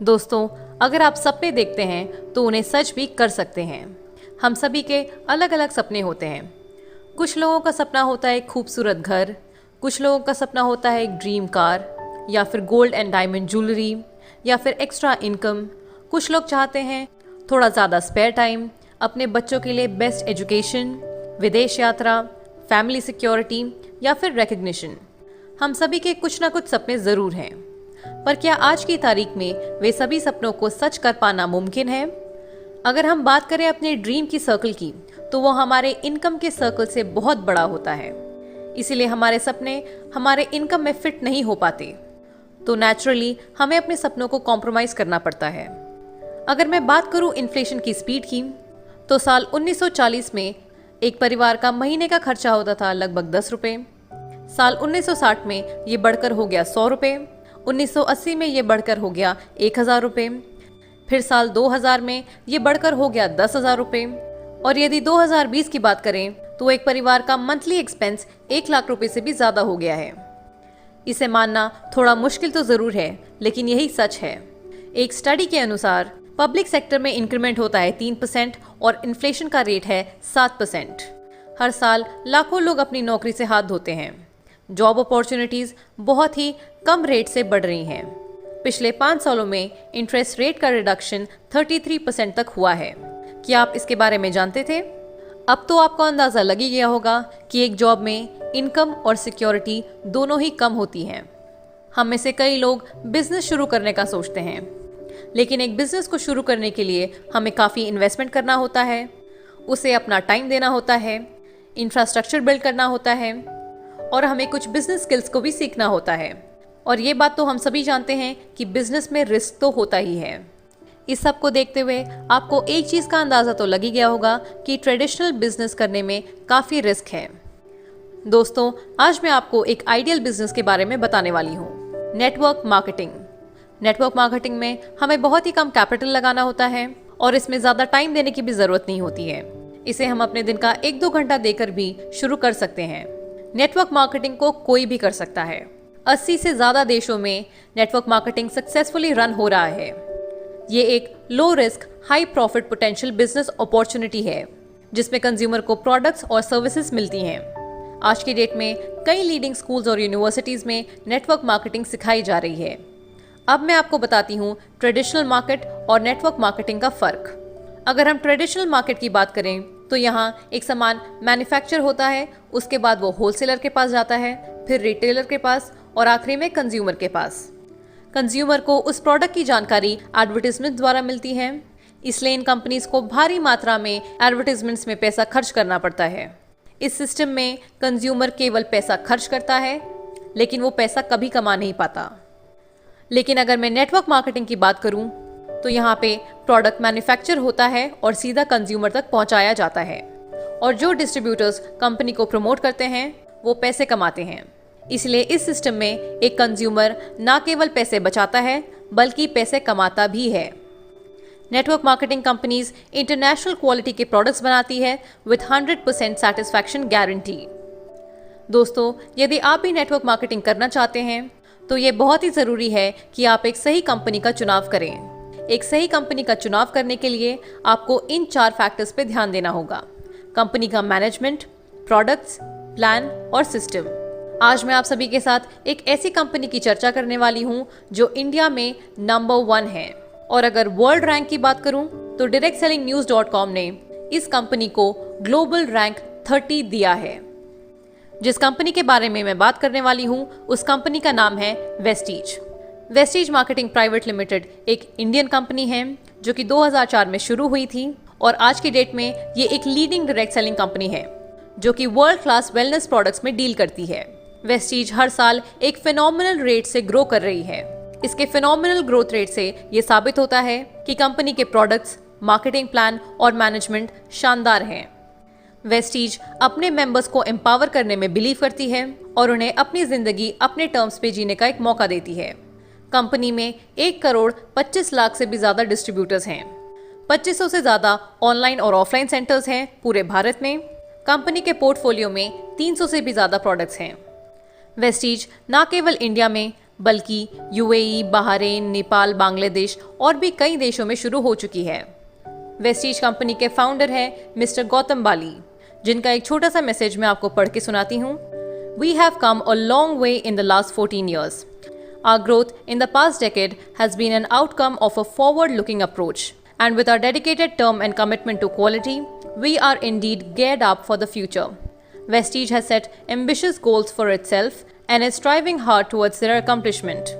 दोस्तों, अगर आप सपने देखते हैं तो उन्हें सच भी कर सकते हैं। हम सभी के अलग अलग सपने होते हैं। कुछ लोगों का सपना होता है एक खूबसूरत घर, कुछ लोगों का सपना होता है एक ड्रीम कार, या फिर गोल्ड एंड डायमंड ज्वेलरी, या फिर एक्स्ट्रा इनकम। कुछ लोग चाहते हैं थोड़ा ज़्यादा स्पेयर टाइम, अपने बच्चों के लिए बेस्ट एजुकेशन, विदेश यात्रा, फैमिली सिक्योरिटी या फिर रिकग्निशन। हम सभी के कुछ ना कुछ सपने ज़रूर हैं, पर क्या आज की तारीख में वे सभी सपनों को सच कर पाना मुमकिन है? अगर हम बात करें अपने ड्रीम की सर्कल की, तो वो हमारे इनकम के सर्कल से बहुत बड़ा होता है। इसीलिए हमारे सपने हमारे इनकम में फिट नहीं हो पाते, तो नेचुरली हमें अपने सपनों को कॉम्प्रोमाइज करना पड़ता है। अगर मैं बात करूं इन्फ्लेशन की स्पीड की, तो साल 1940 में एक परिवार का महीने का खर्चा होता था लगभग 10 रुपये। साल 1960 में ये बढ़कर हो गया 100 रुपये, 1980 में ये बढ़कर हो गया 1000 रुपये, फिर साल 2000 में ये बढ़कर हो गया 10,000 रुपये, और यदि 2020 की बात करें तो एक परिवार का मंथली एक्सपेंस 1 लाख रुपए से भी ज़्यादा हो गया है। इसे मानना थोड़ा मुश्किल तो ज़रूर है, लेकिन यही सच है। एक स्टडी के अनुसार पब्लिक सेक्टर में इंक्रीमेंट होता है 3% और इन्फ्लेशन का रेट है 7%। हर साल लाखों लोग अपनी नौकरी से हाथ धोते हैं। जॉब अपॉर्चुनिटीज़ बहुत ही कम रेट से बढ़ रही हैं। पिछले 5 सालों में इंटरेस्ट रेट का रिडक्शन 33% तक हुआ है। क्या आप इसके बारे में जानते थे? अब तो आपको अंदाज़ा लग ही गया होगा कि एक जॉब में इनकम और सिक्योरिटी दोनों ही कम होती हैं। हम में से कई लोग बिजनेस शुरू करने का सोचते हैं, लेकिन एक बिजनेस को शुरू करने के लिए हमें काफ़ी इन्वेस्टमेंट करना होता है, उसे अपना टाइम देना होता है, इंफ्रास्ट्रक्चर बिल्ड करना होता है, और हमें कुछ बिजनेस स्किल्स को भी सीखना होता है। और ये बात तो हम सभी जानते हैं कि बिजनेस में रिस्क तो होता ही है। इस सब को देखते हुए आपको एक चीज़ का अंदाज़ा तो लग ही गया होगा कि ट्रेडिशनल बिजनेस करने में काफ़ी रिस्क है। दोस्तों, आज मैं आपको एक आइडियल बिजनेस के बारे में बताने वाली हूँ, नेटवर्क मार्केटिंग। नेटवर्क मार्केटिंग में हमें बहुत ही कम कैपिटल लगाना होता है और इसमें ज़्यादा टाइम देने की भी ज़रूरत नहीं होती है। इसे हम अपने दिन का 1-2 घंटा देकर भी शुरू कर सकते हैं। नेटवर्क मार्केटिंग को कोई भी कर सकता है। 80 से ज़्यादा देशों में नेटवर्क मार्केटिंग सक्सेसफुली रन हो रहा है। ये एक low risk high profit potential business opportunity है, जिसमें कंज्यूमर को प्रोडक्ट्स और सर्विसेज मिलती हैं। आज की डेट में कई लीडिंग स्कूल्स और यूनिवर्सिटीज़ में नेटवर्क मार्केटिंग सिखाई जा रही है। अब मैं आपको बताती हूँ ट्रेडिशनल मार्केट और नेटवर्क मार्केटिंग का फ़र्क। अगर हम ट्रेडिशनल मार्केट की बात करें तो यहाँ एक सामान मैन्युफैक्चर होता है, उसके बाद वो होलसेलर के पास जाता है, फिर रिटेलर के पास और आखिरी में कंज्यूमर के पास। कंज्यूमर को उस प्रोडक्ट की जानकारी एडवर्टीजमेंट द्वारा मिलती है, इसलिए इन कंपनीज को भारी मात्रा में एडवर्टीजमेंट्स में पैसा खर्च करना पड़ता है। इस सिस्टम में कंज्यूमर केवल पैसा खर्च करता है, लेकिन वो पैसा कभी कमा नहीं पाता। लेकिन अगर मैं नेटवर्क मार्केटिंग की बात करूं, तो यहाँ पे प्रोडक्ट मैन्युफैक्चर होता है और सीधा कंज्यूमर तक पहुँचाया जाता है, और जो डिस्ट्रीब्यूटर्स कंपनी को प्रमोट करते हैं वो पैसे कमाते हैं। इसलिए इस सिस्टम में एक कंज्यूमर ना केवल पैसे बचाता है, बल्कि पैसे कमाता भी है। Network marketing companies international quality के प्रोडक्ट्स बनाती है विथ 100% सेटिस्फैक्शन गारंटी। दोस्तों, यदि आप भी नेटवर्क मार्केटिंग करना चाहते हैं तो ये बहुत ही ज़रूरी है कि आप एक सही कंपनी का चुनाव करें। एक सही कंपनी का चुनाव करने के लिए आपको इन 4 फैक्टर्स पे ध्यान देना होगा: कंपनी का मैनेजमेंट, प्रोडक्ट्स, प्लान और सिस्टम। आज मैं आप सभी के साथ एक ऐसी कंपनी की चर्चा करने वाली हूँ जो इंडिया में नंबर 1 है, और अगर वर्ल्ड रैंक की बात करूँ तो directSellingNews.com ने इस कंपनी को ग्लोबल रैंक 30 दिया है। जिस कंपनी के बारे में मैं बात करने वाली हूँ उस कंपनी का नाम है Vestige. Vestige marketing private limited एक इंडियन कंपनी है जो कि 2004 में शुरू हुई थी, और आज की डेट में ये एक लीडिंग डायरेक्ट सेलिंग कंपनी है जो कि वर्ल्ड क्लास वेलनेस प्रोडक्ट्स में डील करती है। वेस्टीज हर साल एक फिनोमिनल रेट से ग्रो कर रही है। इसके फिनोमिनल ग्रोथ रेट से ये साबित होता है कि कंपनी के प्रोडक्ट्स, मार्केटिंग प्लान और मैनेजमेंट शानदार हैं। वेस्टीज अपने मेंबर्स को एम्पावर करने में बिलीव करती है और उन्हें अपनी जिंदगी अपने टर्म्स पे जीने का एक मौका देती है। कंपनी में 1 करोड़ 25 लाख से भी ज़्यादा डिस्ट्रीब्यूटर्स हैं। 2500 से ज़्यादा ऑनलाइन और ऑफलाइन सेंटर्स हैं पूरे भारत में। कंपनी के पोर्टफोलियो में 300 से भी ज़्यादा प्रोडक्ट्स हैं। वेस्टीज न केवल इंडिया में बल्कि यूएई, बहरीन, नेपाल, बांग्लादेश और भी कई देशों में शुरू हो चुकी है। वेस्टीज कंपनी के फाउंडर हैं मिस्टर गौतम बाली, जिनका एक छोटा सा मैसेज मैं आपको पढ़ के सुनाती हूँ। We have come a long way in the last 14 years. Our growth in the past decade has been an outcome of a forward-looking approach. And with our dedicated term and commitment to quality, we are indeed geared up for the future. Vestige has set ambitious goals for itself and is striving hard towards their accomplishment.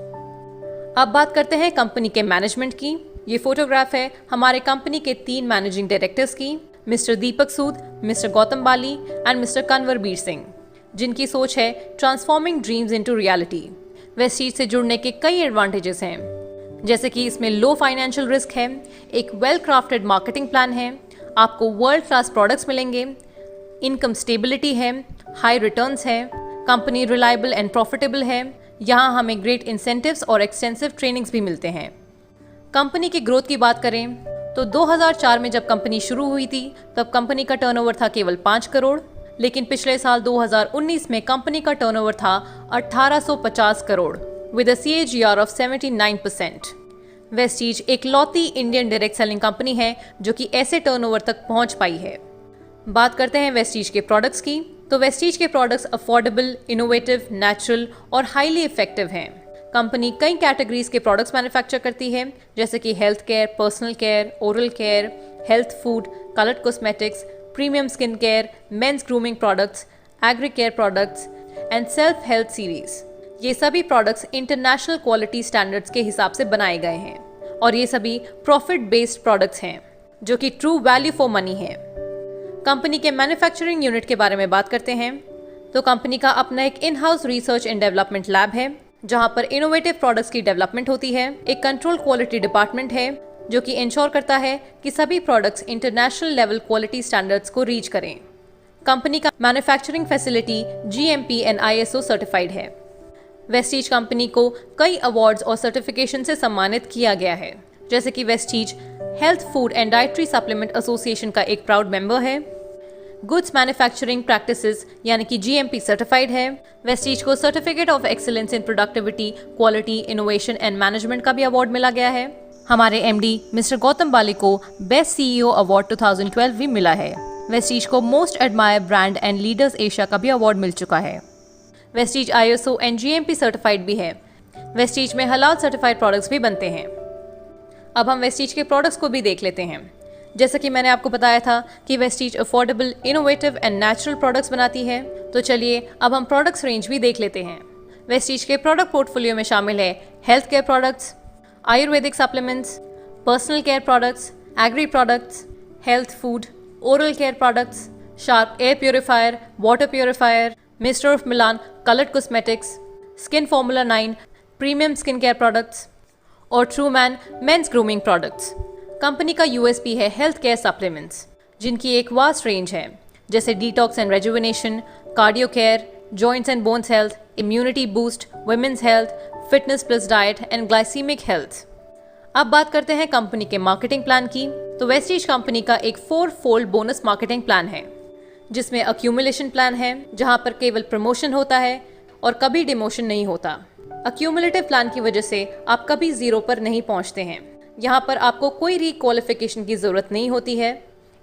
अब बात करते हैं company के management की। ये photograph है हमारे company के 3 मैनेजिंग डायरेक्टर्स की, mister Deepak Sood, mister Gautam Bali and mister Kanwarbir Singh, जिनकी सोच है transforming dreams into reality. Vestige से जुड़ने के कई एडवांटेजेस हैं, जैसे कि इसमें लो फाइनेंशियल रिस्क है, एक वेल क्राफ्टेड मार्केटिंग प्लान है, आपको वर्ल्ड क्लास प्रोडक्ट्स मिलेंगे, इनकम स्टेबिलिटी है, हाई रिटर्न्स है, कंपनी रिलायबल एंड प्रॉफिटेबल है, यहाँ हमें ग्रेट इंसेंटिव्स और एक्सटेंसिव ट्रेनिंग्स भी मिलते हैं। कंपनी की ग्रोथ की बात करें तो 2004 में जब कंपनी शुरू हुई थी तब कंपनी का टर्नओवर था केवल 5 करोड़, लेकिन पिछले साल 2019 में कंपनी का टर्नओवर था 1850 crore with a CAGR of 79%। Vestige एक लौती इंडियन डायरेक्ट सेलिंग कंपनी है जो कि ऐसे टर्नओवर तक पहुंच पाई है। बात करते हैं वेस्टीज के प्रोडक्ट्स की, तो वेस्टीज के प्रोडक्ट्स अफोर्डेबल, इनोवेटिव, नेचुरल और हाईली इफेक्टिव हैं। कंपनी कई कैटेगरीज के प्रोडक्ट्स मैन्युफैक्चर करती है, जैसे कि health care, personal care, oral care, health food, coloured cosmetics, premium skin care, men's grooming products, agri care products and self health series. ये सभी प्रोडक्ट्स इंटरनेशनल क्वालिटी स्टैंडर्ड्स के हिसाब से बनाए गए हैं और ये सभी प्रॉफिट बेस्ड प्रोडक्ट्स हैं जो कि ट्रू वैल्यू फॉर मनी है। कंपनी के मैन्युफैक्चरिंग यूनिट के बारे में बात करते हैं तो कंपनी का अपना एक in house research and development lab है जहां पर इनोवेटिव प्रोडक्ट्स की डेवलपमेंट होती है। एक कंट्रोल क्वालिटी डिपार्टमेंट है जो कि इंश्योर करता है कि सभी products international level quality standards को रीच करें। कंपनी का manufacturing facility GMP and ISO certified है। वेस्टीज कंपनी को कई अवार्ड्स और सर्टिफिकेशन से सम्मानित किया गया है, जैसे कि Vestige health food and dietary supplement association का एक प्राउड मेंबर है, गुड्स मैन्युफैक्चरिंग प्रैक्टिसेस यानी कि GMP सर्टिफाइड है। वेस्टीज को certificate of excellence in productivity, quality, innovation and management का भी अवार्ड मिला गया है। हमारे MD मिस्टर गौतम बाली को बेस्ट CEO अवार्ड 2012 भी मिला है। वेस्टीज को most admire brand and leaders Asia का भी अवार्ड मिल चुका है। Vestige ISO and GMP certified भी है। वेस्टीज में हलाल सर्टिफाइड प्रोडक्ट्स भी बनते हैं। अब हम वेस्टीज के प्रोडक्ट्स को भी देख लेते हैं। जैसा कि मैंने आपको बताया था कि Vestige affordable, innovative and natural products बनाती है, तो चलिए अब हम प्रोडक्ट्स रेंज भी देख लेते हैं। वेस्टीज के प्रोडक्ट पोर्टफोलियो में शामिल है health care products, Ayurvedic supplements, personal care products, agri products, health food, oral care products, Sharp air purifier, water purifier, mister of Milan coloured cosmetics, skin formula 9 premium skin care products और true man men's grooming products. Company का USP है health care supplements, जिनकी एक vast range है, जैसे detox and rejuvenation, cardio care, joints and bones health, immunity boost, women's health, fitness plus diet and glycaemic health. अब बात करते हैं कंपनी के मार्केटिंग प्लान की, तो वेस्टीज कंपनी का एक 4-fold बोनस मार्केटिंग प्लान है, जिसमें अक्यूमुलेशन प्लान है जहां पर केवल प्रमोशन होता है और कभी डिमोशन नहीं होता। अक्यूमुलेटिव प्लान की वजह से आप कभी जीरो पर नहीं पहुंचते हैं। यहाँ पर आपको कोई रीक्वालिफिकेशन की जरूरत नहीं होती है।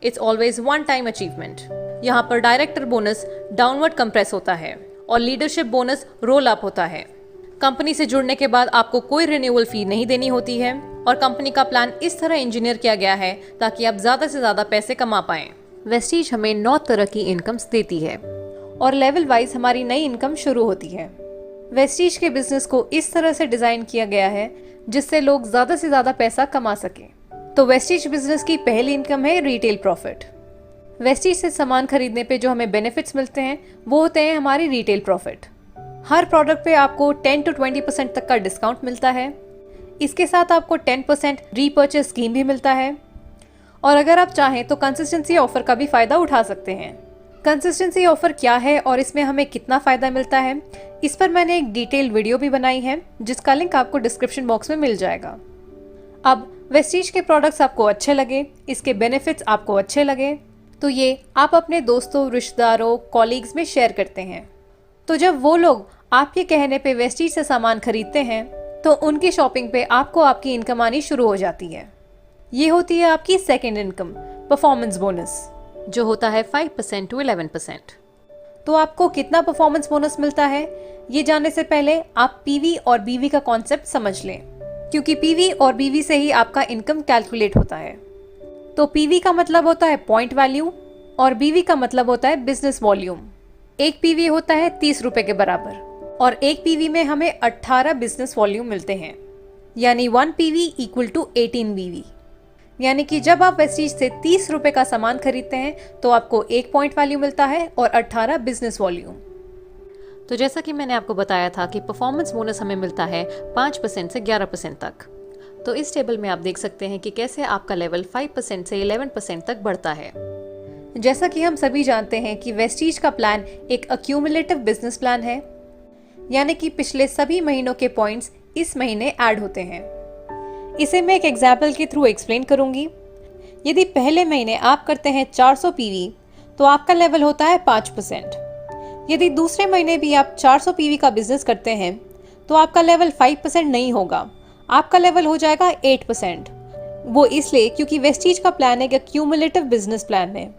It's always one time achievement. यहाँ पर डायरेक्टर बोनस डाउनवर्ड कंप्रेस होता है और लीडरशिप बोनस रोल अप होता है। कंपनी से जुड़ने के बाद आपको कोई रिन्यूअल फी नहीं देनी होती है और कंपनी का प्लान इस तरह इंजीनियर किया गया है ताकि आप ज़्यादा से ज़्यादा पैसे कमा पाएं। वेस्टीज हमें 9 तरह की इनकम्स देती है और लेवल वाइज हमारी नई इनकम शुरू होती है। वेस्टीज के बिजनेस को इस तरह से डिज़ाइन किया गया है जिससे लोग ज़्यादा से ज़्यादा पैसा कमा सकें। तो वेस्टीज बिजनेस की पहली इनकम है रिटेल प्रॉफिट। वेस्टीज से सामान खरीदने पे जो हमें बेनिफिट्स मिलते हैं वो होते हैं हमारी रिटेल प्रॉफिट। हर प्रोडक्ट पे आपको 10 to 20% तक का डिस्काउंट मिलता है। इसके साथ आपको 10% रीपर्चेस स्कीम भी मिलता है और अगर आप चाहें तो कंसिस्टेंसी ऑफर का भी फ़ायदा उठा सकते हैं। कंसिस्टेंसी ऑफर क्या है और इसमें हमें कितना फ़ायदा मिलता है, इस पर मैंने एक डिटेल्ड वीडियो भी बनाई है जिसका लिंक आपको डिस्क्रिप्शन बॉक्स में मिल जाएगा। अब वेस्टीज के प्रोडक्ट्स आपको अच्छे लगे, इसके बेनिफिट्स आपको अच्छे लगे, तो ये आप अपने दोस्तों, रिश्तेदारों, कॉलीग्स में शेयर करते हैं। तो जब वो लोग आपके कहने पे वेस्टीज से सामान खरीदते हैं तो उनकी शॉपिंग पे आपको आपकी इनकम आनी शुरू हो जाती है। ये होती है आपकी सेकेंड इनकम, परफॉर्मेंस बोनस, जो होता है 5% to 11%। तो आपको कितना परफॉर्मेंस बोनस मिलता है, ये जानने से पहले आप पीवी और बीवी का कॉन्सेप्ट समझ लें, क्योंकि पीवी और बीवी से ही आपका इनकम कैलकुलेट होता है। तो पीवी का मतलब होता है पॉइंट वैल्यू और बीवी का मतलब होता है बिजनेस वॉल्यूम। एक पीवी होता है 30 रुपए के बराबर और एक पीवी में हमें 18 बिजनेस वॉल्यूम मिलते हैं, यानी 1 पीवी इक्वल टू 18 बीवी। यानी कि जब आप वेस्टीज से 30 रुपए का सामान खरीदते हैं तो आपको 1 पॉइंट वैल्यू मिलता है और 18 बिजनेस वॉल्यूम। तो जैसा कि मैंने आपको बताया था कि परफॉर्मेंस बोनस हमें मिलता है 5% से 11% तक। तो इस टेबल में आप देख सकते हैं कि कैसे आपका लेवल 5% से 11% तक बढ़ता है। जैसा कि हम सभी जानते हैं कि वेस्टीज का प्लान एक अक्यूमुलेटिव बिजनेस प्लान है, यानी कि पिछले सभी महीनों के पॉइंट्स इस महीने ऐड होते हैं। इसे मैं एक एग्जाम्पल के थ्रू एक्सप्लेन करूंगी। यदि पहले महीने आप करते हैं 400 पीवी तो आपका लेवल होता है 5%। यदि दूसरे महीने भी आप 400 पीवी का बिजनेस करते हैं तो आपका लेवल 5% नहीं होगा, आपका लेवल हो जाएगा 8%। वो इसलिए क्योंकि वेस्टीज का प्लान एक क्यूमुलेटिव बिजनेस प्लान है,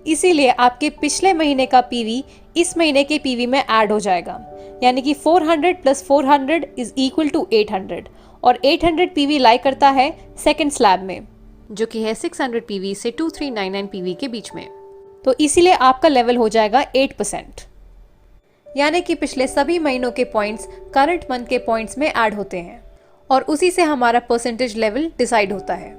इसीलिए आपके पिछले महीने का पीवी इस महीने के पीवी में ऐड हो जाएगा, यानी कि 400 + 400 इज इक्वल टू 800 और 800 पीवी लाई करता है सेकंड स्लैब में, जो कि है 600 पीवी से 2399 पीवी के बीच में। तो इसीलिए आपका लेवल हो जाएगा 8%, यानी कि पिछले सभी महीनों के पॉइंट्स करंट मंथ के पॉइंट्स में ऐड होते हैं और उसी से हमारा परसेंटेज लेवल डिसाइड होता है।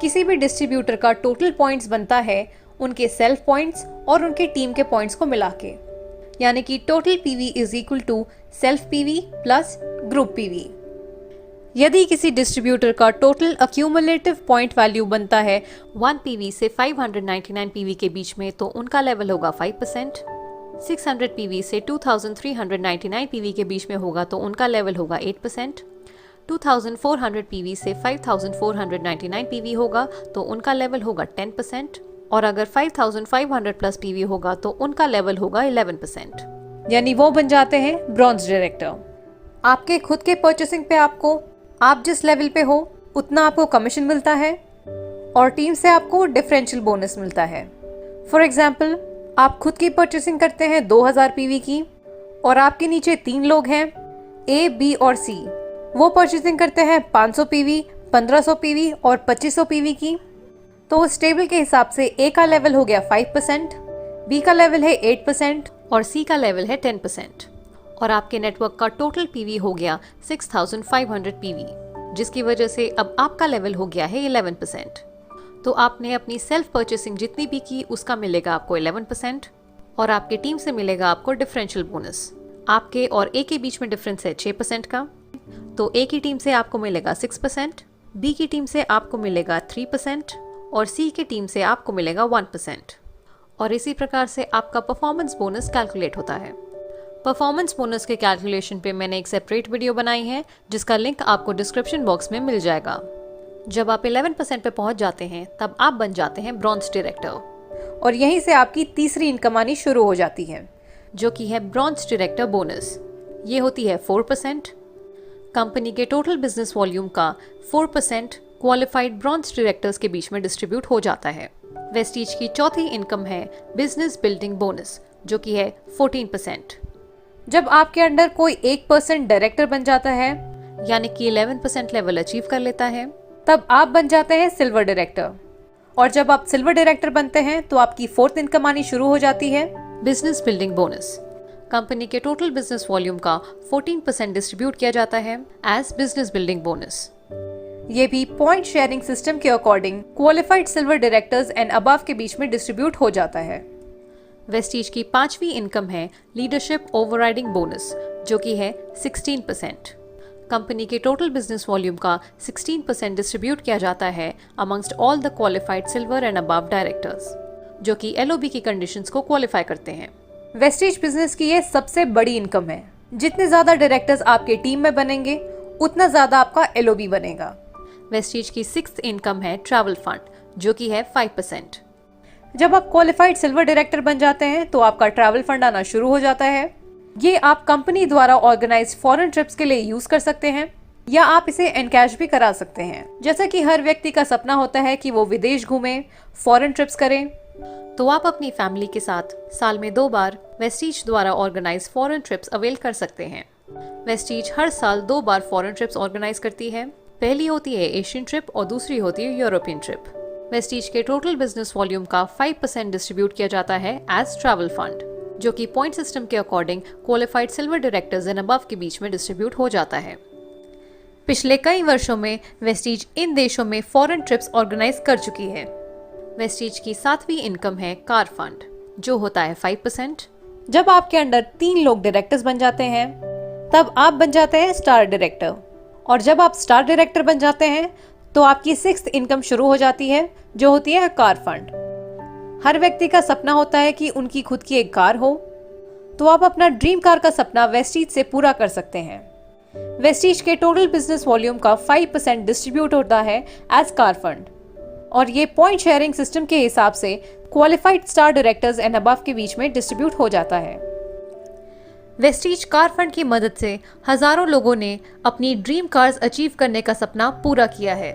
किसी भी डिस्ट्रीब्यूटर का टोटल पॉइंट्स बनता है उनके सेल्फ पॉइंट्स और उनके टीम के पॉइंट्स को मिला के, यानी कि total PV is equal to self PV plus group PV. यदि किसी डिस्ट्रीब्यूटर का टोटल अक्यूमुलेटिव पॉइंट वैल्यू बनता है 1 पीवी से 599 पीवी के बीच में तो उनका लेवल होगा 5%। 600 पीवी से 2399 पीवी के बीच में होगा तो उनका लेवल होगा 8%। 2400 पीवी से 5499 पीवी होगा तो उनका लेवल होगा 10%। और अगर 5500 प्लस पीवी होगा तो उनका लेवल होगा 11%, यानी वो बन जाते हैं ब्रॉन्ज डायरेक्टर। आपके खुद के परचेसिंग पे आप जिस लेवल पे हो उतना आपको कमीशन मिलता है और टीम से आपको डिफरेंशियल बोनस मिलता है। फॉर एग्जाम्पल, आप खुद की परचेसिंग करते हैं 2000 पीवी की और आपके नीचे 3 लोग हैं, ए, बी और सी। वो परचेसिंग करते हैं 500 पीवी, 1500 पीवी और 2500 पीवी की। तो उस टेबल के हिसाब से ए का लेवल हो गया 5%, बी का लेवल है 8% और सी का लेवल है 10%। और आपके नेटवर्क का टोटल पीवी हो गया 6500 पीवी, जिसकी वजह से अब आपका लेवल हो गया है 11%। तो आपने अपनी सेल्फ परचेसिंग जितनी भी की उसका मिलेगा आपको 11% और आपके टीम से मिलेगा आपको डिफरेंशियल बोनस। आपके और ए के बीच में डिफरेंस है 6% का, तो ए की टीम से आपको मिलेगा 6%, बी की टीम से आपको मिलेगा 3% और सी की टीम से आपको मिलेगा 1%। और इसी प्रकार से आपका परफॉर्मेंस बोनस कैलकुलेट होता है। परफॉर्मेंस बोनस के कैलकुलेशन पे मैंने एक सेपरेट वीडियो बनाई है जिसका लिंक आपको डिस्क्रिप्शन बॉक्स में मिल जाएगा। जब आप 11% पे पहुंच जाते हैं तब आप बन जाते हैं ब्रॉन्ज डायरेक्टर और यहीं से आपकी तीसरी इनकम आनी शुरू हो जाती है, जो कि है ब्रॉन्ज डायरेक्टर बोनस। ये होती है 4%। कंपनी के टोटल बिजनेस वॉल्यूम का 4% क्वालिफाइड ब्रॉन्ज डायरेक्टर्स के बीच में डिस्ट्रीब्यूट हो जाता है। वेस्टीज की चौथी इनकम है बिजनेस बिल्डिंग बोनस, जो कि है 14%। जब आपके अंडर कोई 1% डायरेक्टर बन जाता है, यानी कि 11% लेवल अचीव कर लेता है, तब आप बन जाते हैं सिल्वर डायरेक्टर। और जब आप सिल्वर डायरेक्टर बनते हैं तो आपकी 4th इनकम आनी शुरू हो जाती है बिजनेस बिल्डिंग बोनस। कंपनी के टोटल बिजनेस वॉल्यूम का 14% डिस्ट्रीब्यूट किया जाता है एज बिजनेस बिल्डिंग बोनस। ये भी पॉइंट शेयरिंग सिस्टम के according qualified silver directors and above के बीच में डिस्ट्रीब्यूट हो जाता है। वेस्टीज की 5वीं इनकम है लीडरशिप ओवरराइडिंग बोनस, जो कि है 16%। कंपनी के टोटल बिजनेस वॉल्यूम का 16% डिस्ट्रीब्यूट किया जाता है amongst all the qualified silver and above directors, जो कि एलओबी की कंडीशंस को क्वालिफाई करते हैं। वेस्टीज बिजनेस की ये सबसे बड़ी इनकम है। जितने ज्यादा डायरेक्टर्स आपके टीम में बनेंगे उतना ज्यादा आपका एलओबी बनेगा। वेस्टीज की 6th इनकम है ट्रैवल फंड, जो कि है 5%। जब आप क्वालिफाइड सिल्वर डायरेक्टर बन जाते हैं तो आपका ट्रैवल फंड आना शुरू हो जाता है। ये आप कंपनी द्वारा ऑर्गेनाइज फॉरेन ट्रिप्स के लिए यूज कर सकते हैं या आप इसे एनकैश भी करा सकते हैं। जैसा कि हर व्यक्ति का सपना होता है कि वो विदेश घूमे, फॉरेन ट्रिप्स करें, तो आप अपनी फैमिली के साथ साल में 2 बार वेस्टीज द्वारा ऑर्गेनाइज फॉरेन ट्रिप्स अवेल कर सकते हैं। वेस्टीज हर साल 2 बार फॉरेन ट्रिप्स ऑर्गेनाइज करती है। पहली होती है एशियन ट्रिप और दूसरी होती है यूरोपियन ट्रिप। वेस्टीज के टोटल बिजनेस वॉल्यूम का 5% डिस्ट्रीब्यूट किया जाता है एज ट्रैवल फंड, जो कि पॉइंट सिस्टम के according qualified silver directors and above के बीच में डिस्ट्रीब्यूट हो जाता है। पिछले कई वर्षों में वेस्टीज इन देशों में फॉरेन ट्रिप्स ऑर्गेनाइज कर चुकी है। वेस्टीज की 7वीं इनकम है कार फंड, जो होता है 5%। जब आपके अंडर 3 लोग डायरेक्टर्स बन जाते हैं तब आप बन जाते हैं स्टार डायरेक्टर, और जब आप स्टार डायरेक्टर बन जाते हैं तो आपकी 6th इनकम शुरू हो जाती है, जो होती है कार फंड। हर व्यक्ति का सपना होता है कि उनकी खुद की एक कार हो, तो आप अपना ड्रीम कार का सपना वेस्टीज से पूरा कर सकते हैं। वेस्टीज के टोटल बिजनेस वॉल्यूम का 5% डिस्ट्रीब्यूट होता है एज कार फंड, और ये पॉइंट शेयरिंग सिस्टम के हिसाब से qualified star directors and above के बीच में डिस्ट्रीब्यूट हो जाता है। वेस्टीज कार फंड की मदद से हजारों लोगों ने अपनी ड्रीम कार्स अचीव करने का सपना पूरा किया है।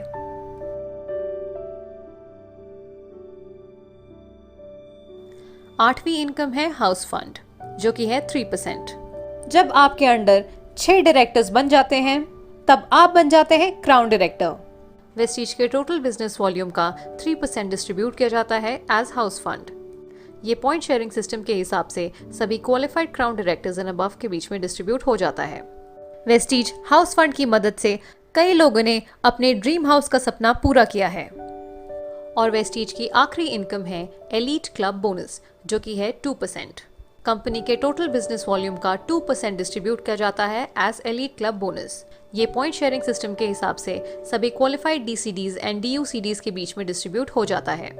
आठवीं इनकम है हाउस फंड, जो कि है 3%। जब आपके अंडर 6 डायरेक्टर्स बन जाते हैं तब आप बन जाते हैं क्राउन डायरेक्टर। वेस्टीज के टोटल बिजनेस वॉल्यूम का 3% डिस्ट्रीब्यूट किया जाता है एज हाउस फंड। ये पॉइंट शेयरिंग सिस्टम के हिसाब से सभी qualified crown directors and above के बीच में डिस्ट्रीब्यूट हो जाता है। वेस्टीज हाउस फंड की मदद से कई लोगों ने अपने ड्रीम हाउस का सपना पूरा किया है। और वेस्टीज की आखिरी इनकम है एलीट क्लब बोनस, जो कि है 2%। कंपनी के टोटल बिजनेस वॉल्यूम का 2% डिस्ट्रीब्यूट किया जाता है एज एलीट क्लब बोनस। ये पॉइंट शेयरिंग सिस्टम के हिसाब से सभी क्वालिफाइड डीसीडीज एंड डीयूसीडीज के बीच में डिस्ट्रीब्यूट हो जाता है।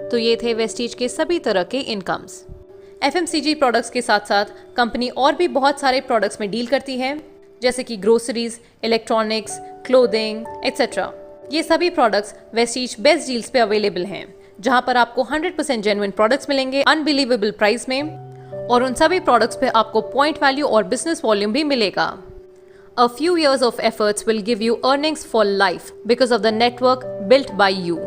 तो ये थे वेस्टीज के सभी तरह के इनकम्स। एफएमसीजी प्रोडक्ट्स के साथ साथ कंपनी और भी बहुत सारे प्रोडक्ट्स में डील करती है, जैसे कि ग्रोसरीज, इलेक्ट्रॉनिक्स, क्लोथिंग एक्सेट्रा। ये सभी प्रोडक्ट्स वेस्टीज बेस्ट डील्स पे अवेलेबल हैं, जहां पर आपको 100% जेन्युइन प्रोडक्ट्स मिलेंगे अनबिलीवेबल प्राइस में, और उन सभी प्रोडक्ट्स पे आपको पॉइंट वैल्यू और बिजनेस वॉल्यूम भी मिलेगा। A few years of efforts will give you earnings for life because of the network built by you.